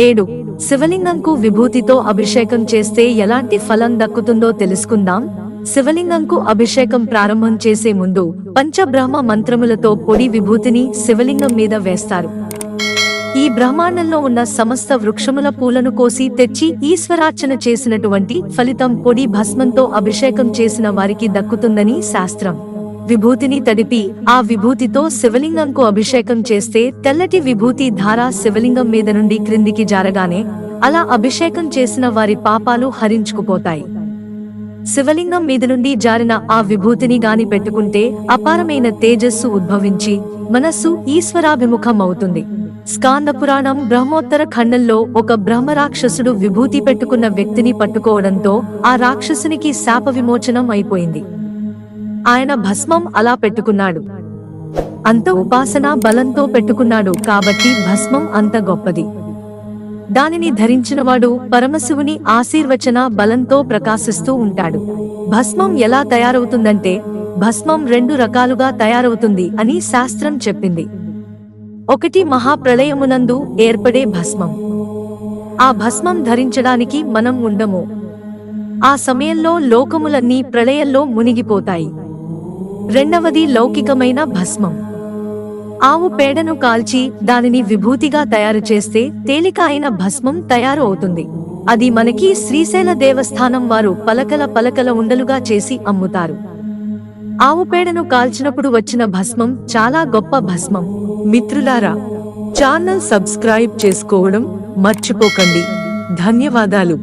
7. శివలింగంకు విభూతితో అభిషేకం చేస్తే ఎలాంటి ఫలం దక్కుతుందో తెలుసుకుందాం. శివలింగంకు అభిషేకం ప్రారంభం చేసే ముందు పంచబ్రహ్మ మంత్రములతో పొడి విభూతిని శివలింగం మీద వేస్తారు. ఈ బ్రహ్మాండంలో ఉన్న సమస్త వృక్షముల పూలను కోసి తెచ్చి ఈశ్వరార్చన చేసినటువంటి ఫలితం పొడి భస్మంతో అభిషేకం చేసిన వారికి దక్కుతుందని శాస్త్రం. విభూతిని తడిపి ఆ విభూతితో శివలింగంకు అభిషేకం చేస్తే తెల్లటి విభూతి ధార శివలింగం మీద నుండి క్రిందికి జారగానే అలా అభిషేకం చేసిన వారి పాపాలు హరించుకుపోతాయి. శివలింగం మీద నుండి జారిన ఆ విభూతిని గాని పెట్టుకుంటే అపారమైన తేజస్సు ఉద్భవించి మనస్సు ఈశ్వరాభిముఖం అవుతుంది. స్కాంద పురాణం బ్రహ్మోత్తర ఖండంలో ఒక బ్రహ్మరాక్షసుడు విభూతి పెట్టుకున్న వ్యక్తిని పట్టుకోవడంతో ఆ రాక్షసునికి శాప విమోచనం అయిపోయింది. ఆయన భస్మం అలా పెట్టుకున్నాడు. అంత ఉపాసనా బలంతో పెట్టుకున్నాడు కాబట్టి భస్మం అంత గొప్పది. దానిని ధరించినవాడు పరమశివుని ఆశీర్వచన బలంతో ప్రకాశిస్తూ ఉంటాడు. భస్మం ఎలా తయారవుతుందంటే భస్మం 2 రకాలుగా తయారవుతుంది అని శాస్త్రం చెప్పింది. ఒకటి మహాప్రళయమునందు ఏర్పడే భస్మం. ఆ భస్మం ధరించడానికి మనం ఉండము. ఆ సమయంలో లోకములన్నీ ప్రళయంలో మునిగిపోతాయి. రెండవది లౌకికమైన భస్మం. ఆవు పేడను కాల్చి దానిని విభూతిగా తయారు చేస్తే తేలిక అయిన భస్మం తయారు అవుతుంది. అది మనకి శ్రీశైల దేవస్థానం వారు పలకల ఉండలుగా చేసి అమ్ముతారు. ఆవు పేడను కాల్చినప్పుడు వచ్చిన భస్మం చాలా గొప్ప భస్మం. మిత్రులారా, ఛానల్ సబ్స్క్రైబ్ చేసుకోవడం మర్చిపోకండి. ధన్యవాదాలు.